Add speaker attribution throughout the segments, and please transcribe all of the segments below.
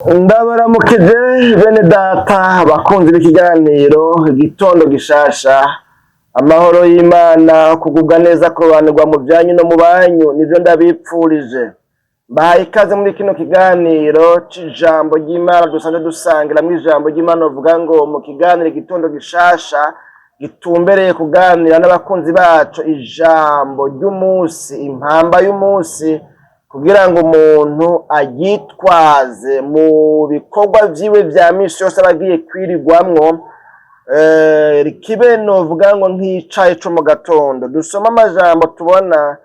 Speaker 1: Ndabaramukije bene data bakunze ikiganiro igitondo gishasha, amahoro y'Imana, kugubwa neza kurobanurwa mu byanyu no mu banyu nivyo ndabipfurije. Mbahaye ikaze muri kino kiganiro c'ijambo ry'Imana dusanzwe dusangiramwo ijambo ry'Imana uvuga ngo mu kiganiro igitondo gishasha gitumbereye kuganira n'abakunzi bacu ijambo ry'umunsi, impamba y'umunsi, kugira ngo umuntu agitwaze mu bikorwa vyiwe vya misi yose abagiye kwirirwamwo, kibe novuga ngo nk'icayi co mu gatondo. Dusoma amajambo tubona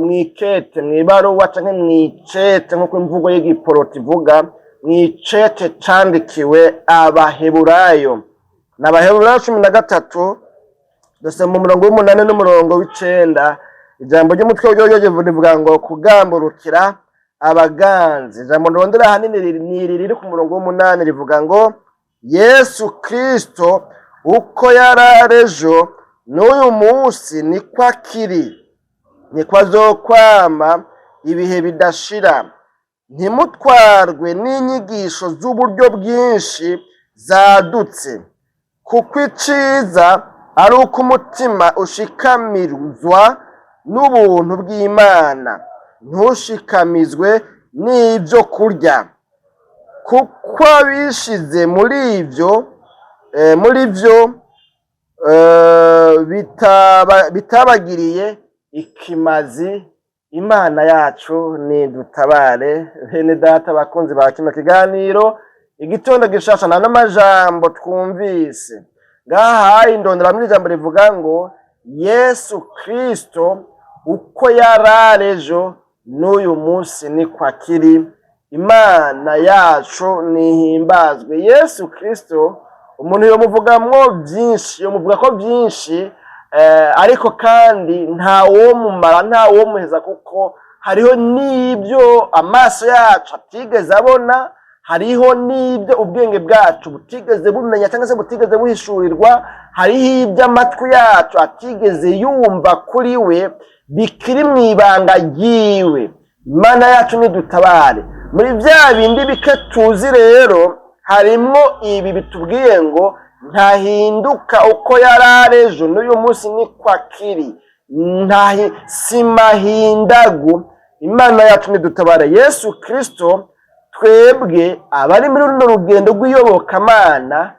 Speaker 1: mw'ikete, mw'ibaruwa canke mw'icete nk'uko imvugo y'igiporoti ivuga, mw'icete candikiwe Abaheburayo. N'Abaheburayo 13, dusoma umurongo w'umunani n'umurongo w'icenda. Ijambo ry'umutwe w'iryo rivuga ngo kugamburukira abaganzi. Ijambo ndondera ahanini ni riri ku murongo w'umunani rivuga ngo Yesu Kristo uko yari ejo n'uyu munsi niko akiri, niko azokwama ibihe bidashira. Ntimutwarwe n'inyigisho z'uburyo bwinshi zadutse, kuko iciza ari uko umutima ushikamirwa n'ubuntu bw'Imana, ntushikamizwe n'ibyo kurya, kuko abishize muri vyo bitabagiriye ikimazi. Imana yacu nidutabare. Bene data bakunzi ba kino kiganiro igitondo gishasha, na n'amajambo twumvise ngaha indondera muri ijambo rivuga ngo Yesu Kristo uko yari ejo n'uyu munsi niko akiri. Imana yacu nihimbazwe. Yesu Kristo umuntu yomuvugamwo byinshi, yomuvuga ko byinshi, ariko kandi ntawomumara, ntawomuheza, kuko hariho n'ibyo amaso yacu atigeze abona, hariho n'ibyo ubwenge bwacu butigeze bumenya cyangwa se butigeze buhishurirwa, hariho ibyo amatwi yacu atigeze yumva kuri we bikiri mu ibanga ryiwe. Imana yacu nidutabare. Muri bya bindi bike tuzi rero harimwo ibi bitubwiye ngo ntahinduka uko yari ejo n'uyu munsi niko akiri, simahindagu. Imana yacu nidutabare. Yesu Kristo, twebwe abari muri runo rugendo rw'iyobokamana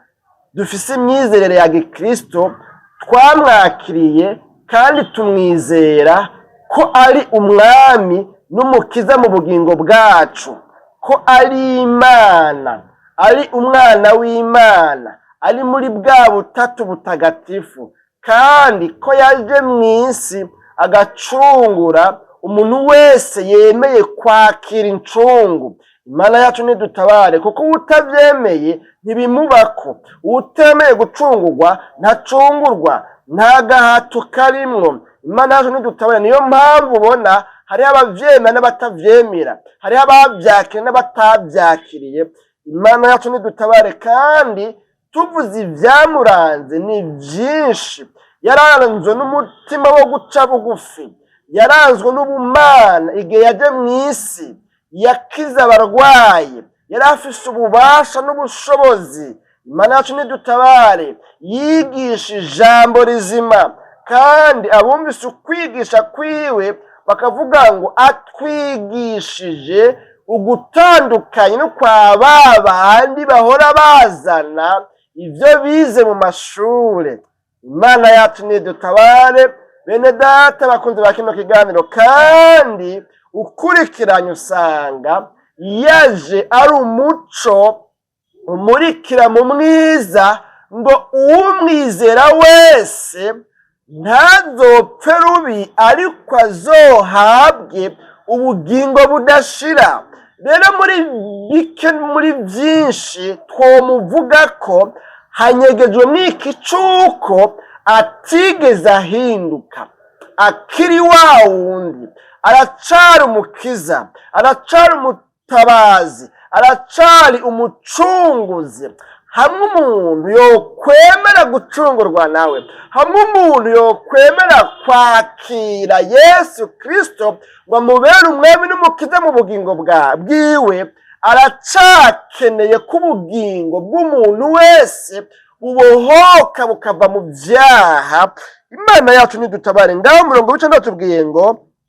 Speaker 1: dufise imyizerere ya gikristo, twamwakiriye kandi tumwizera ko ari umwami n'umukiza mu bugingo bwacu, ko ari Imana, ari umwana w'Imana, ari muri bwa butatu butagatifu, kandi ko yaje mw'isi agacungura umuntu wese yemeye kwakira incungu. Imana yacu nidutabare, kuko utavyemeye ntibimubako, utemeye gucungurwa ntacungurwa, nta gahato karimwo. Imana yacu nidutabare. Niyo mpamvu ubona hariho abavyemera n'abatavyemera, hariho abavyakiriye n'abatavyakiriye. Imana yacu nidutabare. Kandi tuvuze ivyamuranze ni vyinshi. Yaranzwe n'umutima wo guca bugufi, yaranzwe n'ubumana igihe yaje mw'isi, yakiza abarwayi, yari afise ububasha n'ubushobozi. Imana yacu nidutabare. Yigisha ijambo rizima, kandi abumvise ukwigisha kwiwe bakavuga ngo atwigishije ugutandukanye no kwa babandi bahora bazana ivyo bize mu mashure. Imana yacu nidutabare. Bene data bakunze ba kino kiganiro, kandi ukurikiranye usanga yaje ari umuco umurikira mu mwiza, ngo uwumwizera wese ntazopfe rubi, ariko azohabwe ubugingo budashira. Rero muri byinshi twomuvuga ko hanyegejwe mw'iki cuko atigeze ahinduka, akiri wa wundi, aracari umukiza, aracari umutabazi, aracari umucunguzi. Hamwe umuntu yokwemera gucungurwa nawe, hamwe umuntu yokwemera kwakira Yesu Kristo ngo amubere umwami n'umukiza mu bugingo bwiwe, aracakeneye ko ubugingo bw'umuntu wese bubohoka bukava mu vyaha. Imana yacu nidutabare. Ngaho umurongo w'icenda watubwiye ngo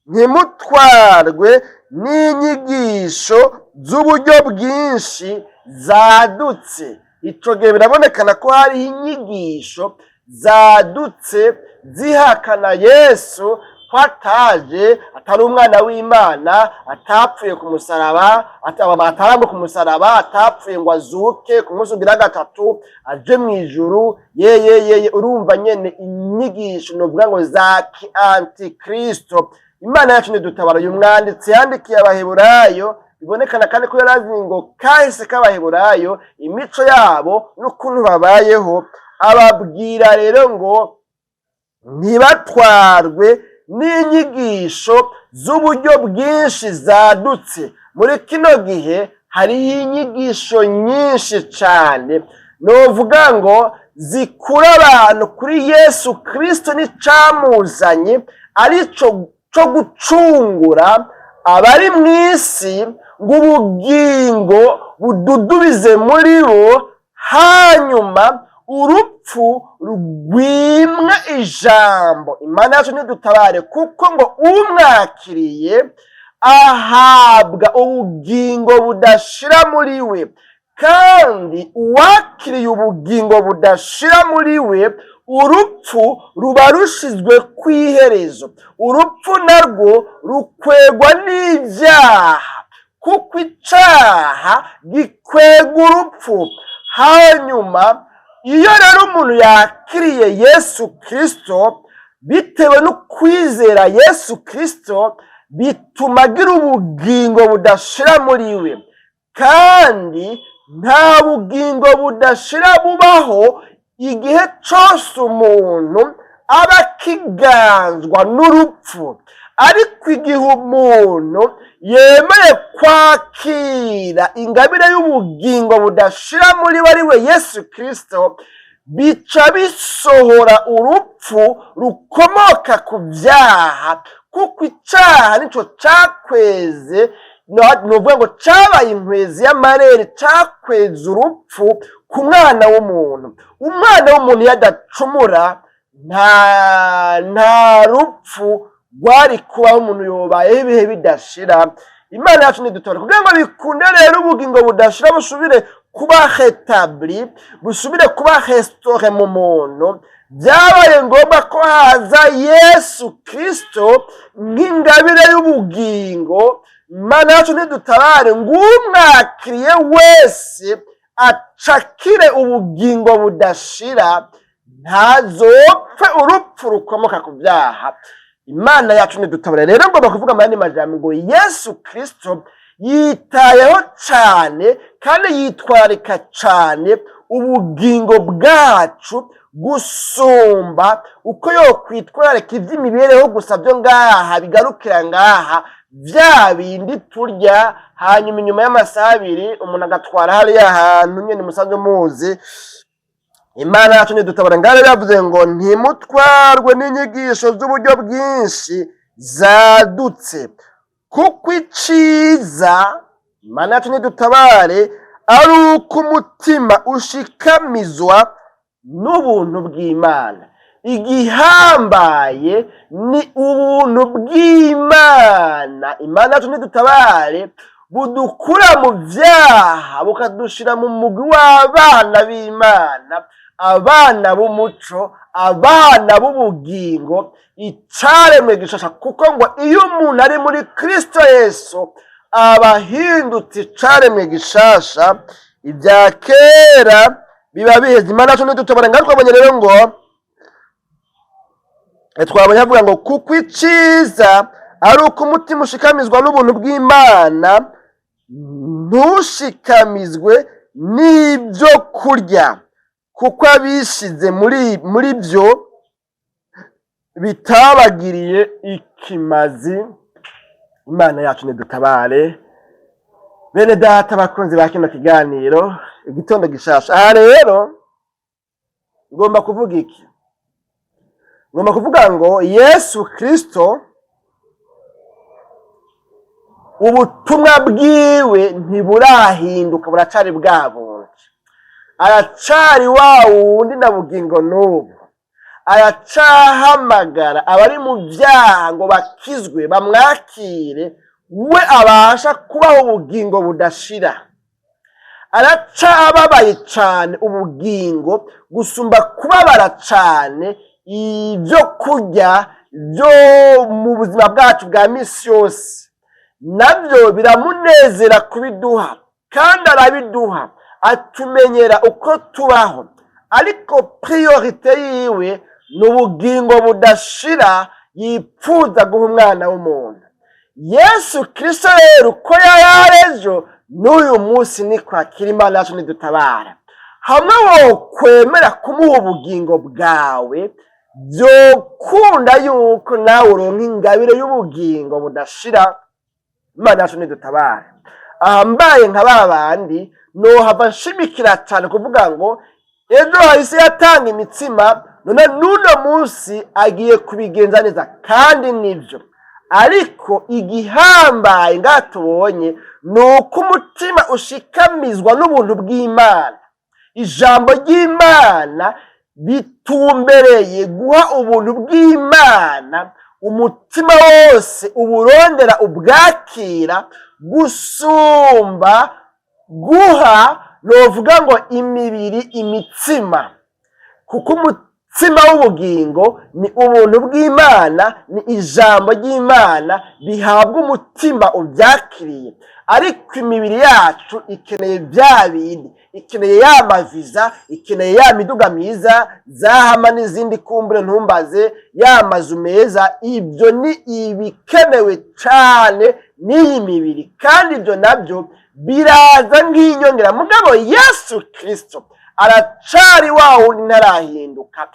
Speaker 1: ntimutwarwe n'inyigisho z'uburyo bwinshi zadutse. Ico gihe birabonekana ko hariho inyigisho zadutse zihakana Yesu ko ataje, atari umwana w'Imana, atapfuye ku musaraba, atarambe ku musaraba, atapfuye ngo azuke ku munsi ugira gatatu aje mu ijuru. Yeye urumva nyene inyigisho novuga ngo za antikristo. Imana yacu nidutabara. Uyu mwanditsi yandikiye Abaheburayo, bibonekana kandi ko yarazi ngo kahise k'Abaheburayo, imico yabo n'ukuntu babayeho. Ababwira rero ngo ntibatwarwe n'inyigisho z'uburyo bwinshi zadutse. Muri kino gihe hariho inyigisho nyinshi cane, novuga ngo zikura abantu kuri Yesu Kristo n'icamuzanye arico co gucungura abari mw'isi ngo ubugingo bududubize muri bo, hanyuma urupfu rwimwe ijambo. Imana yacu nidutabare, kuko ngo umwakiriye ahabwa ubugingo budashira muri we, kandi uwakiriye ubugingo budashira muri we urupfu ruba rushizwe kw'iherezo. Urupfu narwo rukwegwa n'ivyaha, kuko icaha gikwega urupfu. Hanyuma iyo rero umuntu yakiriye Yesu Kristo, bitewe no kwizera Yesu Kristo, bituma agira ubugingo budashira muri we, kandi nta bugingo budashira bubaho igihe cose umuntu aba akiganzwa n'urupfu. Ariko igihe umuntu yemeye kwakira ingabire y'ubugingo budashira muri we ari we Yesu Kristo, bica bisohora urupfu rukomoka ku vyaha, kuko icaha nico cakweze, novuga ngo cabaye inkwezi y'amarere, cakweze urupfu ku mwana w'umuntu. Umwana w'umuntu yadacumura nta rupfu rwari kubaho, umuntu yobayeho ibihe bidashira. Imana yacu nidutabare kugira ngo bikunde rero ubugingo budashira busubire kuba rétabli, busubire kuba restauré mu muntu. Byabaye ngombwa ko haza Yesu Kristo nk'ingabire y'ubugingo. Imana yacu nidutabare ngo umwakiriye wese acakire ubugingo budashira, ntazopfe urupfu rukomoka ku vyaha. Imana yacu nidutabare rero, ngomba kuvuga amandi majambo ngo Yesu Kristo yitayeho cane kandi yitwarika cane ubugingo bwacu gusumba uko yokwitwarika ivy'imibereho gusa vyo ngaha bigarukira ngaha, vya bindi turya hanyuma inyuma y'amasaha abiri umuntu agatwara hariya hantu nyene musanzwe muzi. Imana yacu nidutabara. Ngaho yavuze ngo ntimutwarwe n'inyigisho z'uburyo bwinshi zadutse, kuko iciza, Imana yacu nidutabare, ari uko umutima ushikamizwa n'ubuntu bw'Imana. Igihambaye ni ubuntu bw'Imana. Imana yacu nidutabare, budukura mu vyaha bukadushira mu mugwi w'abana b'Imana, abana b'umuco, abana b'ubugingo, icaremwe gishasha. Kuko ngo iyo umuntu ari muri Kristo Yesu aba ahindutse icaremwe gishasha, ibya kera biba biheze. Imana yacu nidutabare. Ngaho twabonye rero ngo twabonye avuga ngo kuko iciza ari uko umutima ushikamizwa n'ubuntu bw'Imana, ntushikamizwe n'ibyo kurya, kuko abishize muri byo bitabagiriye ikimazi. Imana yacu nidutabare. Bene data bakunzi ba kino kiganiro igitondo gishasha, aha rero ngomba kuvuga iki? Ngomba kuvuga ngo Yesu Kristo ubutumwa bwiwe ntiburahinduka, buracari bwa bundi. Aracari wa wundi na bugingo n'ubu. Aracahamagara abari mu byaha ngo bakizwe bamwakire, we abasha kubaho ubugingo budashira. Aracababaye cane ubugingo gusumba kubabara cane ibyo kurya byo mu buzima bwacu bwa misi yose, nabyo biramunezera kubiduha kandi arabiduha, atumenyera uko tubaho, ariko priorite yiwe n'ubugingo budashira yipfuza guha umwana w'umuntu. Yesu Kristo rero uko yari ejo n'uyu munsi niko akiri. Imana yacu nidutabara. Hamwe wo kwemera kumuha ubugingo bwawe, byokunda yuko nawe uronka ingabire y'ubugingo budashira. Imana yacu nidutabara. Ahambaye nka babandi nohava nshimikira cyane kuvuga ngo ejo hahise yatanga imitsima, none n'uno munsi agiye kubigenza neza, kandi nibyo. Ariko igihambaye ngaha tubonye ni uko umutima ushikamizwa n'ubuntu bw'Imana. Ijambo ry'Imana bitumbereye guha ubuntu bw'Imana, umutima wose uburondera ubwakira gusumba guha novuga ngo imibiri imitsima, kuko umutsima w'ubugingo ni ubuntu bw'Imana, ni ijambo ry'Imana bihabwa umutima ubyakiriye. Ariko imibiri yacu ikeneye bya bindi, ikeneye ya maviza, ikeneye ya miduga myiza, zahama n'izindi kumbure ntumbaze, ya mazu meza. Ibyo ni ibikenewe cyane n'iyi mibiri, kandi ibyo nabyo biraza nk'inyongera. Mugabo Yesu Kristo aracari wa wundi ntarahinduka.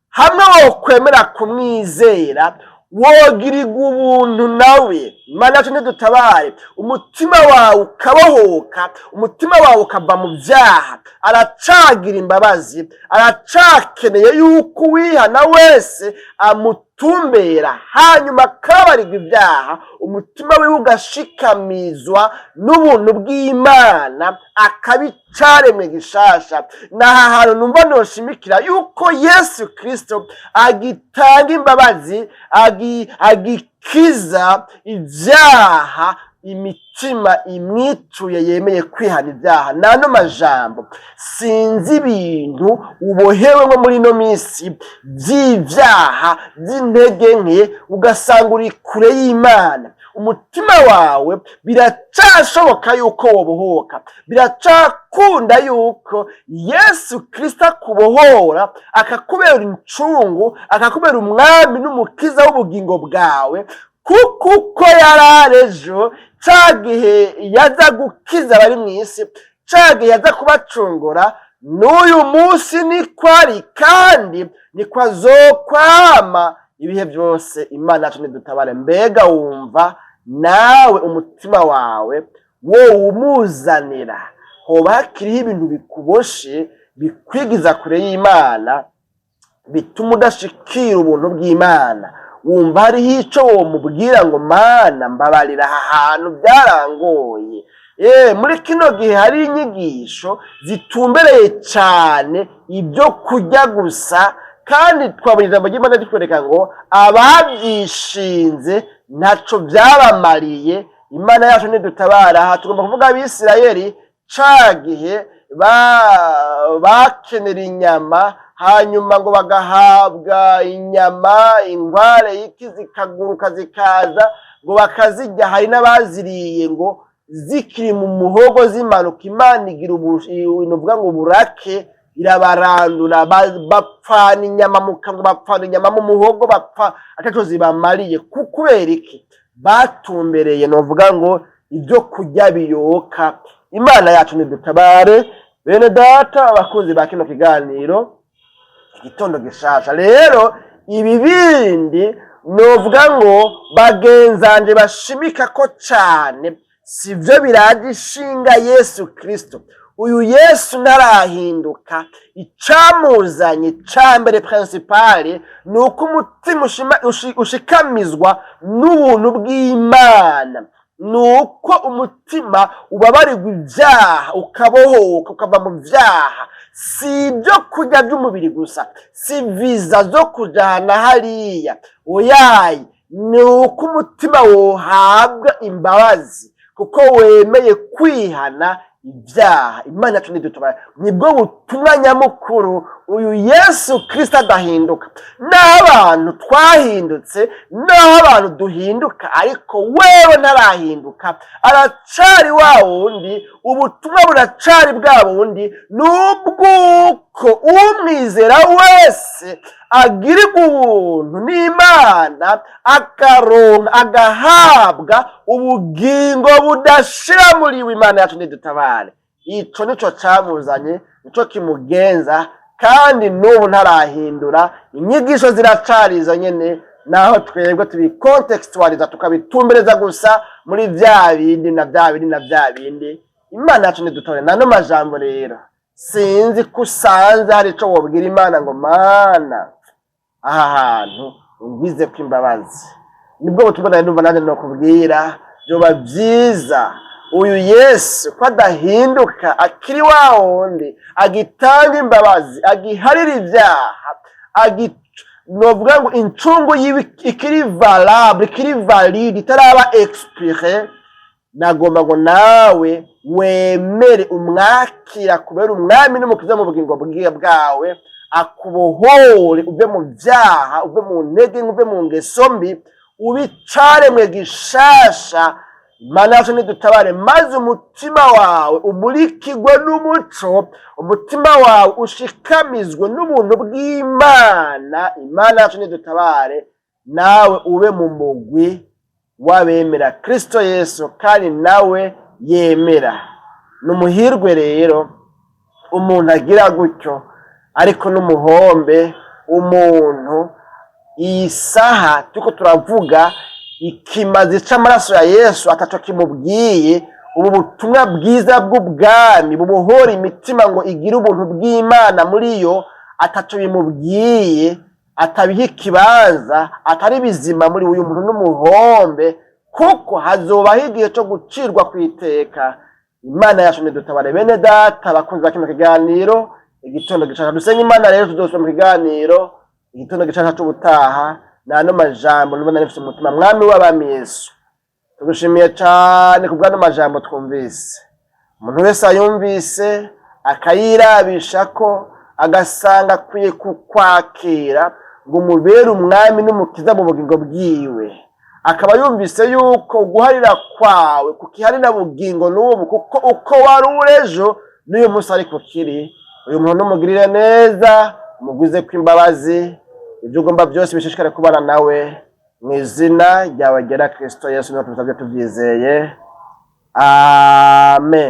Speaker 1: Hamwe wo kwemera kumwizera, wogirirwa ubuntu nawe. Imana yacu nidutabare. Umutima wawe ukabohoka, umutima wawe ukava mu byaha. Aracagira imbabazi, aracakeneye yuko uwihana wese amutumbera, hanyuma akabarirwa ibyaha, umutima wiwe ugashikamizwa n'ubuntu bw'Imana, akabicaremwe gishasha. Naha hantu numva noshimikira yuko Yesu Kristo agitanga imbabazi, agikiza ibyaha imitima imwituye yemeye kwihana ibyaha. Nano majambo sinzi ibintu ubohewe nko muri no minsi by'ibyaha by'intege nke, ugasanga uri kure y'Imana. Umutima wawe biracashoboka yuko wobohoka, biracakunda yuko Yesu Kristo akubohora, akakubera incungu, akakubera umwami n'umukiza w'ubugingo bwawe. Kuko uko yari ejo, ca gihe yaza gukiza abari mu isi, ca gihe yaza kubacungura, n'uyu munsi niko ari, kandi niko azokwama ibihe byose. Imana yacu nidutabare. Mbega wumva nawe umutima wawe wo umuzanira, hoba hakiriho ibintu bikuboshe bikwigiza kure y'Imana, bituma udashikira ubuntu bw'Imana? Wumva hariho ico womubwira ngo Mana mbabarira, aha hantu byarangoye. Muri kino gihe hari inyigisho zitumbereye cyane ibyo kurya gusa, kandi twabonye ijambo ry'Imana ritwereka ngo ababyishinze ntaco byabamariye. Imana yacu nidutabara. Aha tugomba kuvuga Abisirayeli ca gihe bakenera inyama, hanyuma ngo bagahabwa inyama, inkware y'iki zikaguruka zikaza ngo bakazirya. Hari n'abaziriye ngo zikiri mu muhogo zimanuka, Imana igira uvuga ngo burake, irabarandura, bapfana inyama mu kanwa, bapfana inyama mu muhogo, bapfa ataco zibamariye. Kubera iki? Batumbereye novuga ngo ibyo kurya biyoka. Imana yacu nidutabare. Bene data abakunzi ba kino kiganiro igitondo gishasha, rero ibi bindi novuga ngo bagenzanje bashimika ko cyane sivyo biragishinga Yesu Kristo. Uyu Yesu ntarahinduka. Icamuzanye cambere principale nuko umutima ushikamizwa n'ubuntu bw'Imana. nuko umutima ubabarirwa ibyaha ukabohoka ukava mu byaha. Si ibyo kurya by'umubiri gusa, si viza zo kujana hariya, oyayi, nuko umutima wohabwa imbabazi kuko wemeye kwihana ibyaha. Imana yacu nidutabare. Nibwo butumwa nyamukuru uyu Yesu Kristo adahinduka. N'abantu twahindutse, n'abantu duhinduka, ariko wewe ntarahinduka, aracari wa wundi, ubutumwa buracari bwa bundi, n'ubwuko umwizera wese agirirwa ubuntu n'Imana, akaronka agahabwa ubugingo budashira muri we. Imana yacu nidutabare. Ico nico camuzanye, nico kimugenza, kandi n'ubu ntarahindura. Inyigisho ziracari izo nyene, naho twebwe tubikontextualiza tukabitumbereza gusa muri vya bindi na vya bindi na vya bindi. Imana yacu nidutabare. Nano majambo rero sinzi ko usanze hari ico wobwira Imana ngo Mana, aha hantu ungwize ko imbabazi. Nibwo butumwa numva nanjye nokubwira, byoba byiza uyu Yesu ko adahinduka, akiri wa wundi, agitanga imbabazi, agiharira ibyaha, novuga ngo incungu ikiri valable, ikiri valide, itaraba expire. Nagomba ngo nawe wemere umwakira kubera umwami n'umukiza mu bugingo bwawe, akubohore uve mu byaha, uve mu ntege, uve mu ngeso mbi, ubicaremwe gishasha. Imana yacu nidutabare, maze umutima wawe umurikirwe n'umuco, umutima wawe ushikamizwe n'ubuntu bw'Imana. Imana yacu nidutabare, nawe ube mu mugwi w'abemera Kristo Yesu kandi nawe yemera. Numuhirwe rero umuntu agira gutyo, ariko n'umuhombe umuntu iyi saha tuko turavuga ikimazi c'amaraso ya Yesu ataco kimubwiye. Ubu butumwa bwiza bw'ubwami bubohora imitima ngo igire ubuntu bw'Imana muri yo, ataco bimubwiye, atabiha ikibanza, atari bizima muri uyu muntu n'umuhombe, kuko hazobaho igihe cyo gucirwa kwiteka. Imana yacu nidutabare. Bene data bakunzi ba kino kiganiro, igitondo gishasha dusenga Imana rero tuzosubira mu kiganiro igitondo gishasha c'ubutaha. Nano majambo nubona nifite umutima mwami w'abami Yesu, tugushimiye cyane kubw'ano majambo twumvise. Umuntu wese ayumvise akayirabisha ko agasanga akwiye kukwakira ngo umubere umwami n'umukiza mu bugingo bwiwe, akaba yumvise yuko guharira kwawe kukiharira bugingo n'ubu, kuko uko wari urejo n'uyu munsi ariko kiri. Uyu muntu numugirire neza, umugwize kw'imbabazi, ibyo ugomba byose bishishikare kubana nawe mu izina ryawe ryera Kristo Yesu, niho tubisabye tubyizeye. Amen.